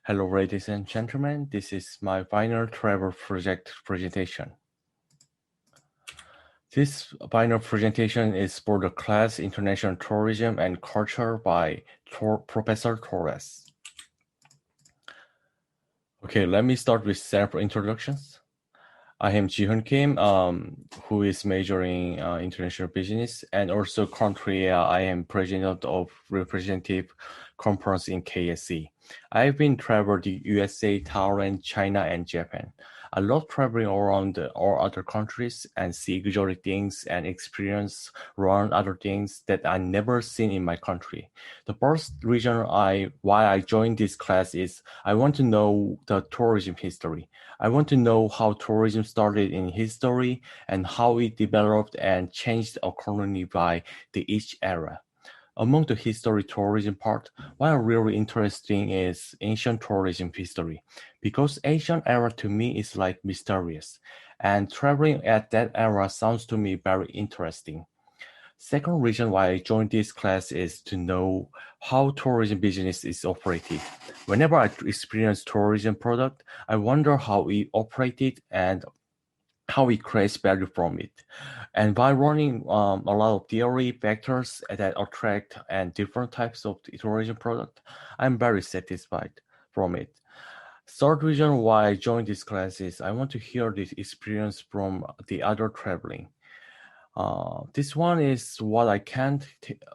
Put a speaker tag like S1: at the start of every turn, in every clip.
S1: Hello, ladies and gentlemen. This is my final travel project presentation. This final presentation is for the class International Tourism and Culture by Professor Torres. Okay, let me start with sample introductions. I am Ji Hun Kim, who is majoring international business, and also currently I am president of representative conference in KSC. I've been traveled to USA, Thailand, China, and Japan. I love traveling around all other countries and see exotic things and experience around other things that I never seen in my country. The first reason why I joined this class is I want to know the tourism history. I want to know how tourism started in history and how it developed and changed accordingly by each era. Among the history tourism part, what I'm really interesting is ancient tourism history, because ancient era to me is like mysterious, and traveling at that era sounds to me very interesting. Second reason why I joined this class is to know how tourism business is operated. Whenever I experience tourism product, I wonder how we operated and how we create value from it. And by running a lot of theory factors that attract and different types of tourism product, I'm very satisfied from it. Third reason why I joined this class is I want to hear this experience from the other traveling. This one is what I can't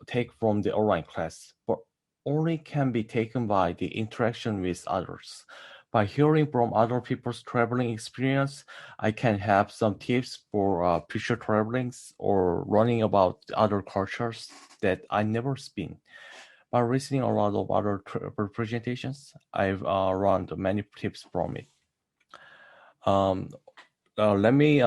S1: take from the online class, but only can be taken by the interaction with others. By hearing from other people's traveling experience, I can have some tips for future travelings or learning about other cultures that I never been. By listening a lot of other presentations, I've learned many tips from it. Let me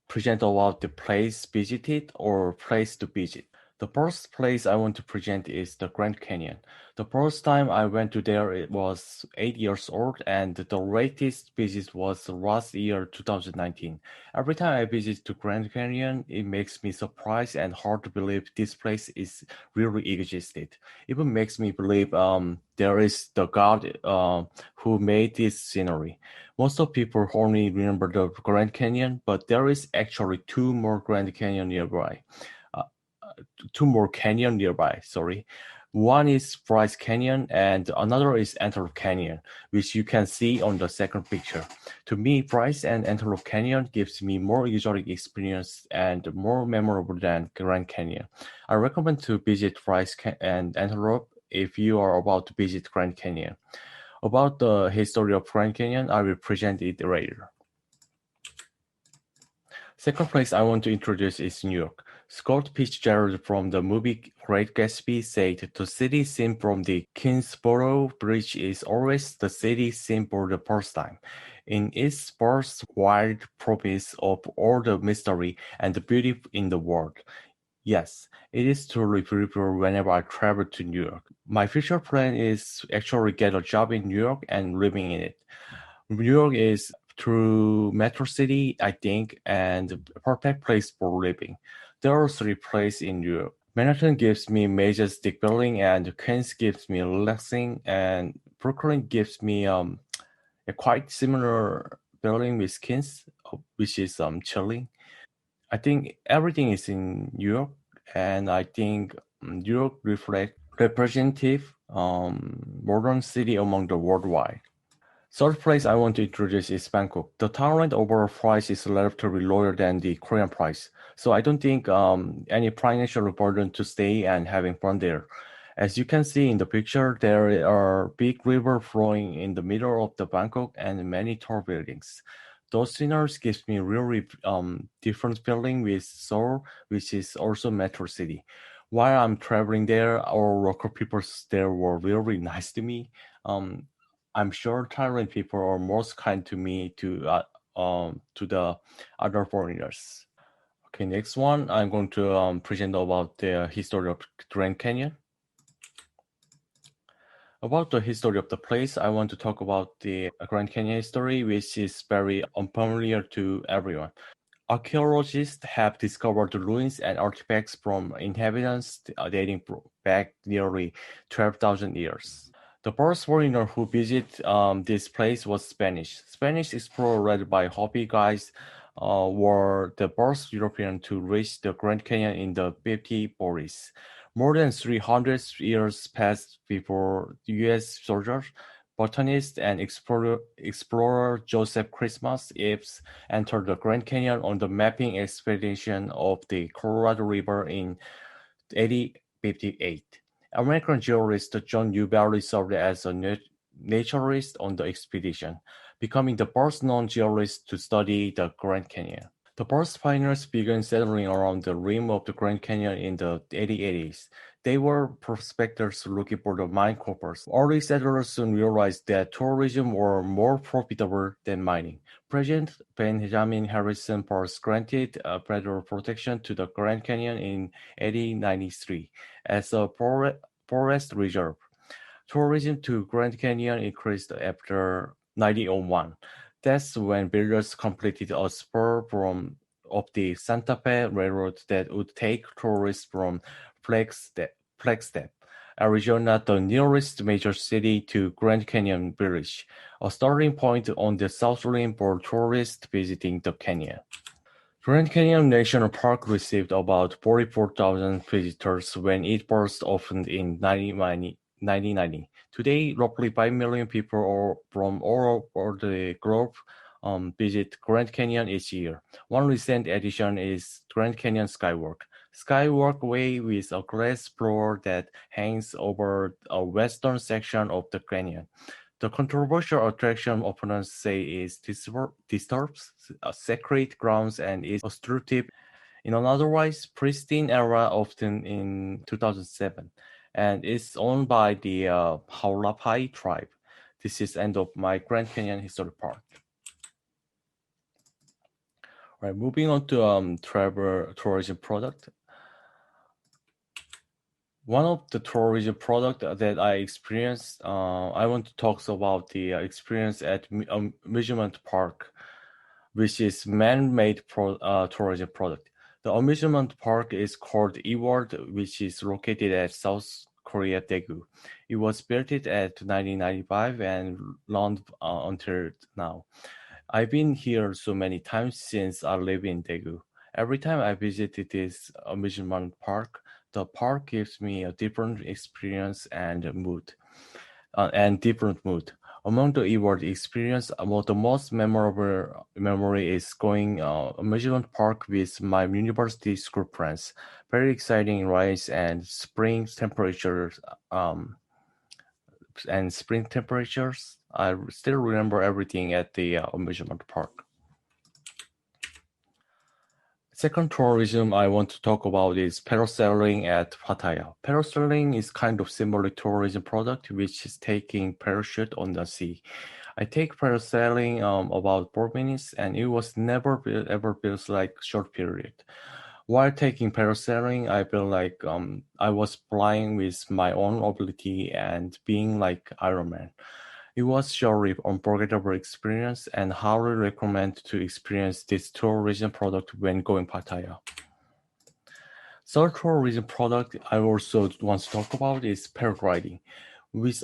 S1: present about the place visited or place to visit. The first place I want to present is the Grand Canyon. The first time I went to there, it was 8 years old, and the latest visit was last year, 2019. Every time I visit the Grand Canyon, it makes me surprised and hard to believe this place is really existed. Even makes me believe there is the God who made this scenery. Most of people only remember the Grand Canyon, but there is actually two more Canyon nearby. Sorry. One is Bryce Canyon and another is Antelope Canyon, which you can see on the second picture. To me, Bryce and Antelope Canyon gives me more exotic experience and more memorable than Grand Canyon. I recommend to visit Bryce and Antelope if you are about to visit Grand Canyon. About the history of Grand Canyon, I will present it later. Second place I want to introduce is New York. Scott Fitzgerald from the movie Great Gatsby said the city seen from the Kingsborough Bridge is always the city seen for the first time. In its first wild promise of all the mystery and the beauty in the world. Yes, it is truly beautiful whenever I travel to New York. My future plan is actually get a job in New York and living in it. New York is through Metro City, I think, and a perfect place for living. There are three places in New York. Manhattan gives me majestic building, and Queens gives me relaxing, and Brooklyn gives me a quite similar building with Queens, which is chilling. I think everything is in New York, and I think New York reflects representative modern city among the worldwide. Third place I want to introduce is Bangkok. The Thailand overall price is relatively lower than the Korean price, so I don't think any financial burden to stay and having fun there. As you can see in the picture, there are big river flowing in the middle of the Bangkok and many tall buildings. Those sceneries gives me really different feeling with Seoul, which is also metro city. While I'm traveling there, our local people there were really nice to me. I'm sure Thailand people are most kind to me to the other foreigners. Okay, next one, I'm going to present about the history of Grand Canyon. About the history of the place, I want to talk about the Grand Canyon history, which is very unfamiliar to everyone. Archaeologists have discovered the ruins and artifacts from inhabitants dating back nearly 12,000 years. The first foreigner who visited this place was Spanish. Spanish explorers led by Hopi guides were the first European to reach the Grand Canyon in the 50s. More than 300 years passed before U.S. soldiers, botanist, and explorer Joseph Christmas Eves entered the Grand Canyon on the mapping expedition of the Colorado River in 1858. American geologist John Newberry served as a naturalist on the expedition, becoming the first known geologist to study the Grand Canyon. The first pioneers began settling around the rim of the Grand Canyon in the 1880s. They were prospectors looking for the mine coppers. Early settlers soon realized that tourism were more profitable than mining. President Benjamin Harrison first granted federal protection to the Grand Canyon in 1893 as a forest reserve. Tourism to Grand Canyon increased after 1901. That's when builders completed a spur of the Santa Fe Railroad that would take tourists from Flagstaff, Arizona, the nearest major city, to Grand Canyon Village, a starting point on the South Rim for tourists visiting the canyon. Grand Canyon National Park received about 44,000 visitors when it first opened in 1990. Today, roughly 5 million people from all over the globe visit Grand Canyon each year. One recent addition is Grand Canyon Skywalk. Skywalk Way with a glass floor that hangs over a western section of the canyon. The controversial attraction opponents say it disturbs sacred grounds and is obstructive in an otherwise pristine area, often in 2007, and is owned by the Haulapai tribe. This is end of my Grand Canyon history part. Right, moving on to travel tourism product. One of the tourism product that I experienced, I want to talk about the experience at amusement park, which is man-made tourism product. The amusement park is called Eworld, which is located at South Korea, Daegu. It was built at 1995 and run until now. I've been here so many times since I live in Daegu. Every time I visited this amusement park, the park gives me a different experience and different mood. Among the Eworld experience, the most memorable memory is going amusement park with my university school friends. Very exciting rides and spring temperatures. I still remember everything at the amusement park. Second tourism I want to talk about is parasailing at Pattaya. Parasailing is kind of similar tourism product, which is taking parachute on the sea. I take parasailing about 4 minutes, and it was never ever feels like short period. While taking parasailing, I feel like I was flying with my own ability and being like Iron Man. It was surely unforgettable experience and highly recommend to experience this tourism product when going Pattaya. Third tourism product I also want to talk about is paragliding, which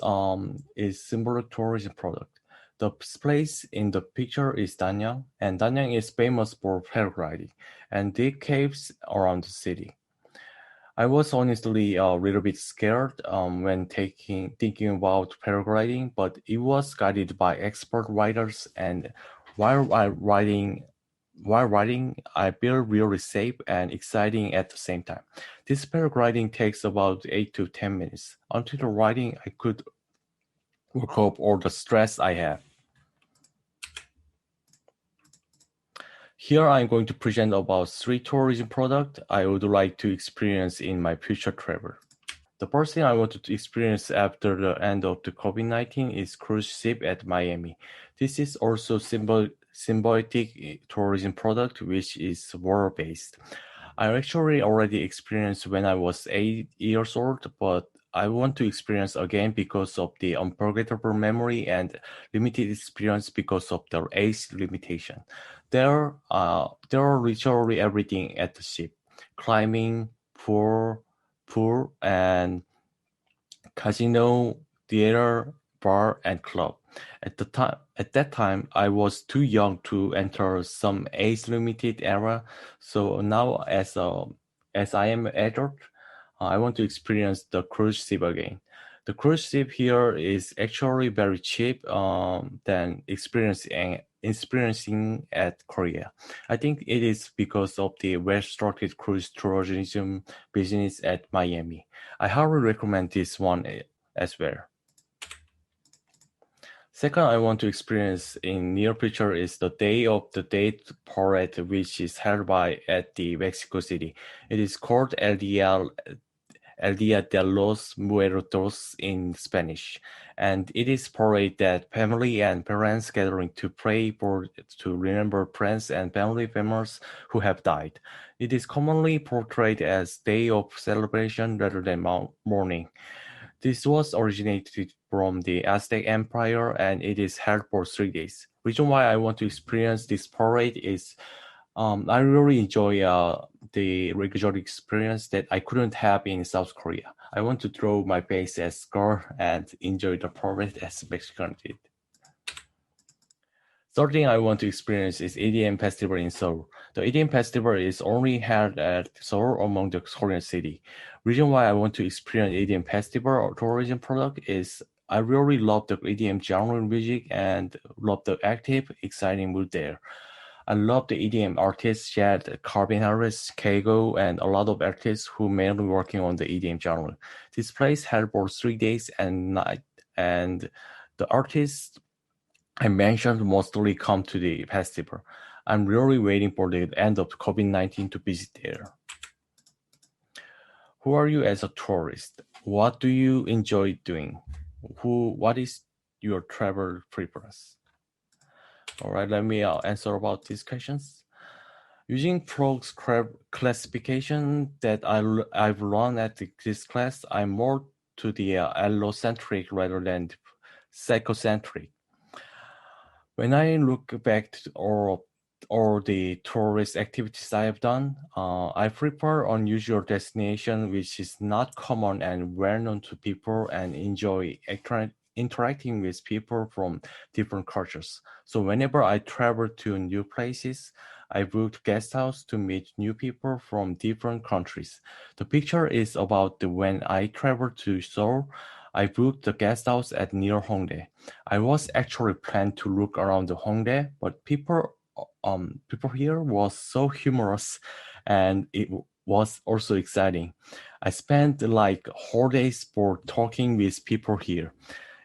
S1: is similar tourism product. The place in the picture is Danyang, and Danyang is famous for paragliding and deep caves around the city. I was honestly a little bit scared when thinking about paragliding, but it was guided by expert riders, and while I riding, I feel really safe and exciting at the same time. This paragliding takes about 8 to 10 minutes. Until the riding, I could work up all the stress I have. Here I'm going to present about 3 tourism products I would like to experience in my future travel. The first thing I wanted to experience after the end of the COVID-19 is cruise ship at Miami. This is also symbiotic tourism product, which is water-based. I actually already experienced when I was 8 years old, but I want to experience again because of the unforgettable memory and limited experience because of the age limitation. There are literally everything at the ship: climbing, pool, and casino, theater, bar, and club. At that time, I was too young to enter some age-limited era. So now, as I am adult, I want to experience the cruise ship again. The cruise ship here is actually very cheap than experiencing at Korea. I think it is because of the well-structured cruise tourism business at Miami. I highly recommend this one as well. Second, I want to experience in near future is the Day of the Dead parade, which is held by at the Mexico City. It is called El Dia de los Muertos in Spanish, and it is parade that family and parents gathering to pray for to remember friends and family members who have died. It is commonly portrayed as day of celebration rather than mourning. This was originated from the Aztec Empire and it is held for 3 days. Reason why I want to experience this parade is I really enjoy the regular experience that I couldn't have in South Korea. I want to throw my face as girl and enjoy the parade as Mexican did. Third thing I want to experience is EDM festival in Seoul. The EDM festival is only held at Seoul among the Korean city. Reason why I want to experience EDM festival or tourism product is I really love the EDM genre music and love the active, exciting mood there. I love the EDM artists, Chad, Calvin Harris, Kago, and a lot of artists who mainly working on the EDM genre. This place held for 3 days and night, and the artists I mentioned mostly come to the festival. I'm really waiting for the end of COVID-19 to visit there. Who are you as a tourist? What do you enjoy doing? What is your travel preference? All right, let me answer about these questions. Using Frog's classification that I've learned at this class, I'm more to the allocentric rather than psychocentric. When I look back to all the tourist activities I have done, I prefer unusual destination which is not common and well known to people and enjoy interacting with people from different cultures. So whenever I travel to new places, I booked guest house to meet new people from different countries. The picture is about when I traveled to Seoul. I booked the guest house at near Hongdae. I was actually planned to look around the Hongdae, but people here was so humorous, and it was also exciting. I spent like whole days for talking with people here.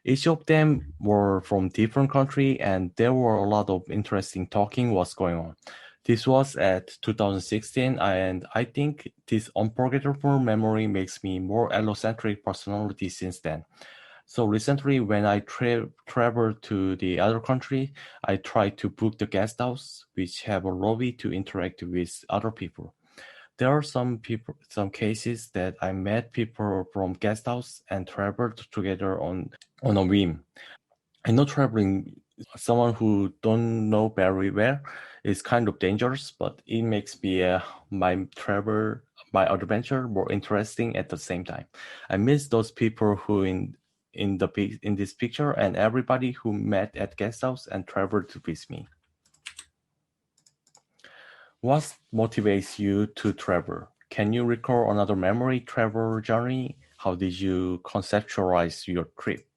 S1: Each of them were from different country, and there were a lot of interesting talking was going on. This was at 2016, and I think this unforgettable memory makes me more allocentric personality since then. So recently, when I traveled to the other country, I tried to book the guest house, which have a lobby to interact with other people. There are some cases that I met people from guest house and traveled together on a whim. I know traveling someone who don't know very well is kind of dangerous, but it makes me my adventure more interesting at the same time. I miss those people who in this picture and everybody who met at guest house and traveled with me. What motivates you to travel? Can you recall another memory travel journey? How did you conceptualize your trip?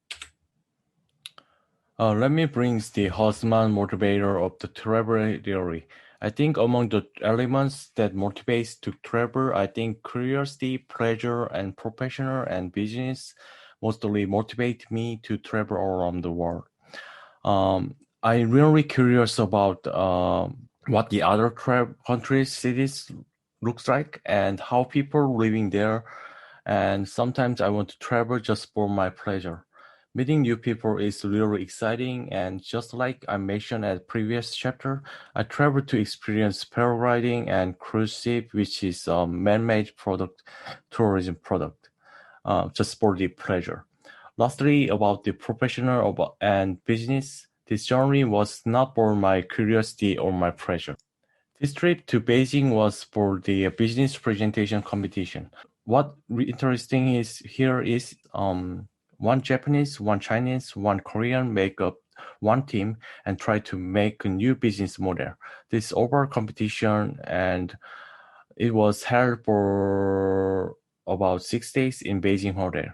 S1: Let me bring the Haussmann motivator of the travel theory. I think among the elements that motivates to travel, I think curiosity, pleasure, and professional and business mostly motivate me to travel around the world. I'm really curious about what the other countries, cities looks like and how people living there. And sometimes I want to travel just for my pleasure. Meeting new people is really exciting, and just like I mentioned at previous chapter, I traveled to experience paragliding and cruise ship, which is a man-made tourism product, just for the pleasure. Lastly, about the professional and business, this journey was not for my curiosity or my pleasure. This trip to Beijing was for the business presentation competition. What interesting is here is one Japanese, one Chinese, one Korean make up one team and try to make a new business model. This over competition, and it was held for about 6 days in Beijing Hotel.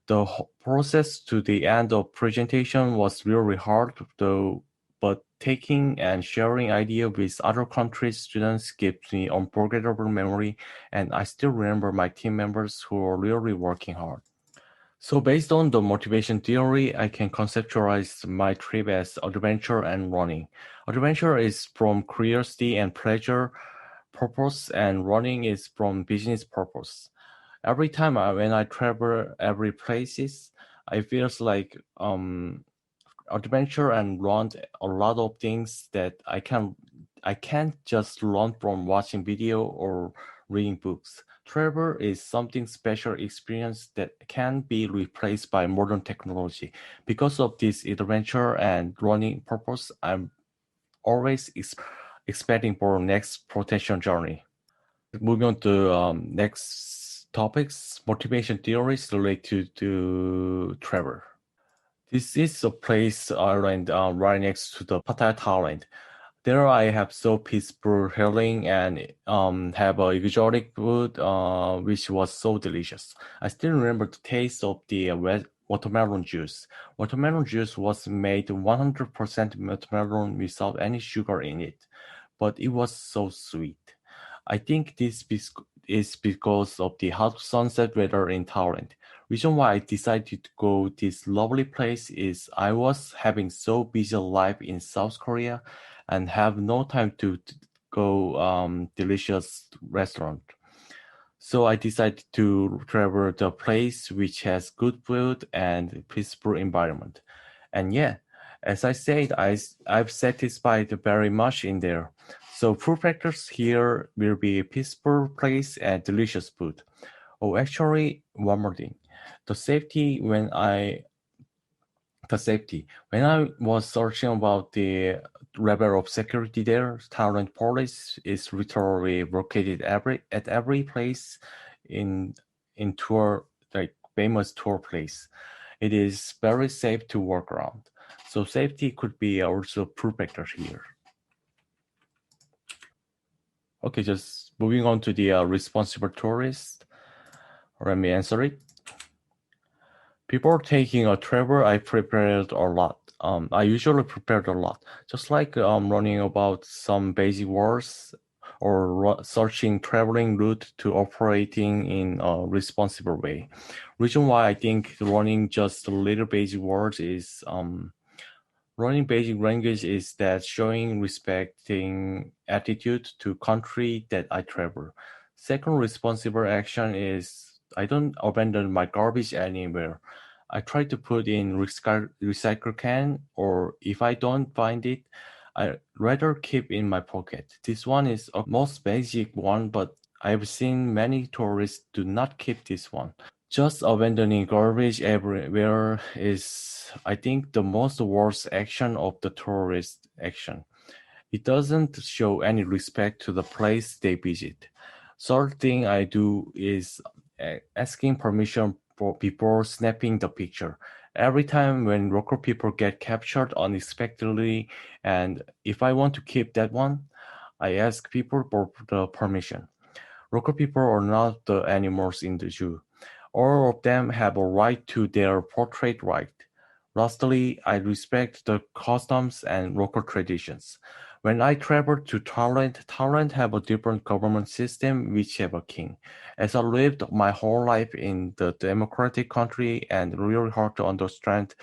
S1: The process to the end of presentation was really hard, though, but taking and sharing idea with other countries' students gives me unforgettable memory, and I still remember my team members who are really working hard. So based on the motivation theory, I can conceptualize my trip as adventure and running. Adventure is from curiosity and pleasure purpose, and running is from business purpose. Every time when I travel every places, I feels like adventure and learn a lot of things that I can't just learn from watching video or reading books. Travel is something special experience that can be replaced by modern technology. Because of this adventure and learning purpose, I'm always expecting for next protection journey. Moving on to next topics, motivation theories related to travel. This is a place island right next to the Pattaya Thailand. There I have so peaceful healing and have a exotic food which was so delicious. I still remember the taste of the watermelon juice. Watermelon juice was made 100% watermelon without any sugar in it, but it was so sweet. I think this is because of the hot sunset weather in Thailand. Reason why I decided to go this lovely place is I was having so busy life in South Korea and have no time to go delicious restaurant. So I decided to travel the place which has good food and peaceful environment. And yeah, as I said, I've satisfied very much in there. So food factors here will be a peaceful place and delicious food. Oh, actually, one more thing. The safety when I was searching about the level of security there, Thailand police is literally located at every place in tour, like famous tour place. It is very safe to walk around. So safety could be also proof factor here. Okay, just moving on to the responsible tourist. Let me answer it. Before taking a travel, I prepared a lot. I usually prepared a lot, just like learning about some basic words or searching traveling route to operating in a responsible way. Reason why I think learning just a little basic words is learning basic language is that showing respecting attitude to country that I travel. Second responsible action is I don't abandon my garbage anywhere. I try to put in recycle can, or if I don't find it, I rather keep in my pocket. This one is a most basic one, but I've seen many tourists do not keep this one. Just abandoning garbage everywhere is, I think, the most worst action of the tourist action. It doesn't show any respect to the place they visit. Third thing I do is asking permission before snapping the picture. Every time when local people get captured unexpectedly, and if I want to keep that one, I ask people for the permission. Local people are not the animals in the zoo. All of them have a right to their portrait right. Lastly, I respect the customs and local traditions. When I traveled to Thailand, Thailand have a different government system which have a king. As I lived my whole life in the democratic country and really hard to understand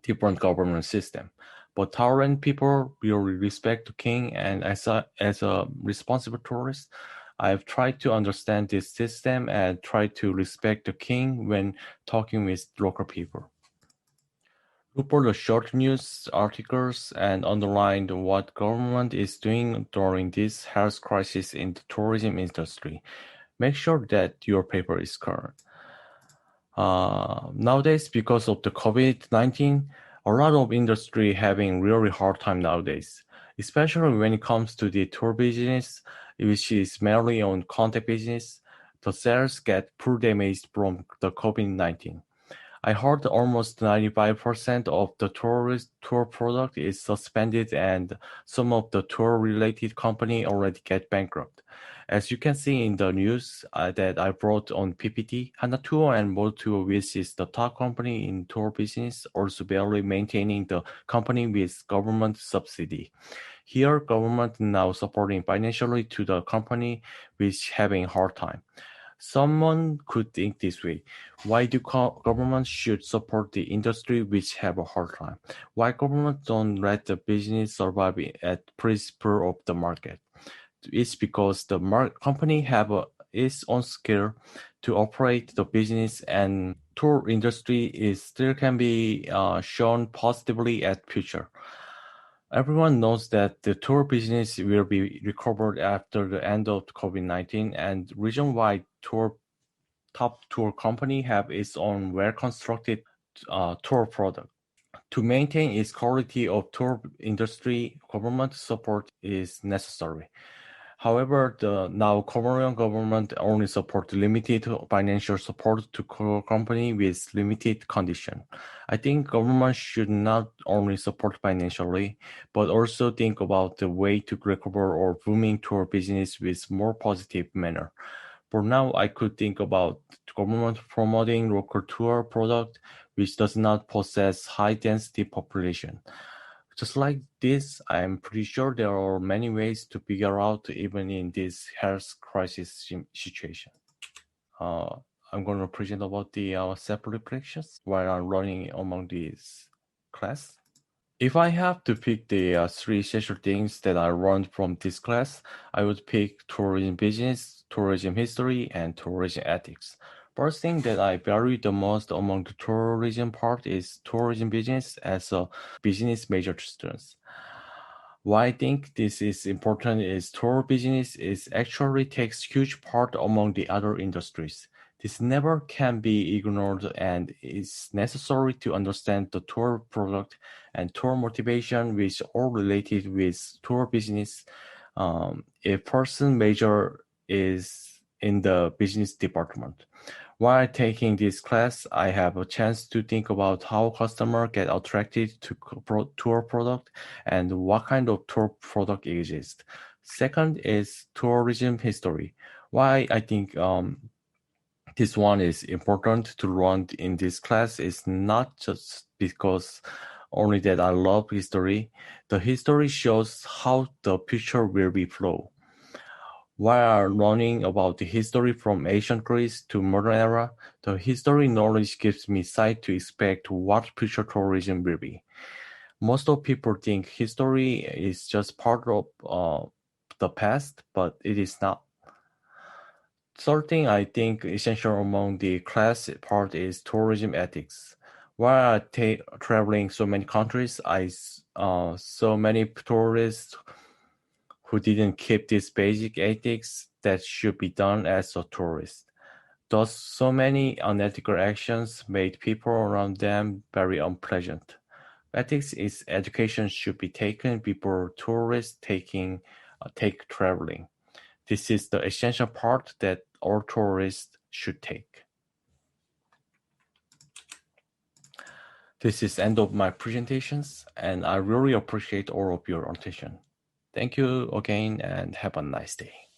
S1: different government system. But Thailand people really respect the king, and as a responsible tourist, I've tried to understand this system and try to respect the king when talking with local people. Look for the short news articles and underline what government is doing during this health crisis in the tourism industry. Make sure that your paper is current. Nowadays, because of the COVID-19, a lot of industry having really hard time nowadays, especially when it comes to the tour business, which is mainly on contact business. The sales get poor damaged from the COVID-19. I heard almost 95% of the tourist tour product is suspended and some of the tour-related company already get bankrupt. As you can see in the news that I brought on PPT, Hana Tour and World Tour, which is the top company in tour business, also barely maintaining the company with government subsidy. Here, government now supporting financially to the company which having hard time. Someone could think this way. Why do governments should support the industry which have a hard time? Why government don't let the business survive at principle of the market? It's because the company have its own skill to operate the business, and tour industry is still can be shown positively at future. Everyone knows that the tour business will be recovered after the end of COVID-19, and reason why top tour company have its own well-constructed tour product. To maintain its quality of tour industry, government support is necessary. However, the now Korean government only support limited financial support to company with limited condition. I think government should not only support financially, but also think about the way to recover or booming tour business with more positive manner. For now, I could think about government promoting local tour product which does not possess high density population. Just like this, I'm pretty sure there are many ways to figure out even in this health crisis situation. Uh, I'm going to present about the self-reflections while I'm running among these class. If I have to pick the three essential things that I learned from this class, I would pick tourism business, tourism history, and tourism ethics. First thing that I value the most among the tourism part is tourism business as a business major students. Why I think this is important is tour business is actually takes huge part among the other industries. This never can be ignored and is necessary to understand the tour product and tour motivation, which all related with tour business. A person major is in the business department. While taking this class, I have a chance to think about how customers get attracted to tour product and what kind of tour product exists. Second is tourism history. Why I think this one is important to learn in this class is not just because only that I love history. The history shows how the future will be flow. While learning about the history from ancient Greece to modern era, the history knowledge gives me sight to expect what future tourism will be. Most of people think history is just part of the past, but it is not. Third thing I think essential among the class part is tourism ethics. While traveling so many countries, I saw many tourists who didn't keep these basic ethics that should be done as a tourist. Thus, so many unethical actions made people around them very unpleasant. Ethics is education should be taken before tourists take traveling. This is the essential part that all tourists should take. This is end of my presentations, and I really appreciate all of your attention. Thank you again, and have a nice day.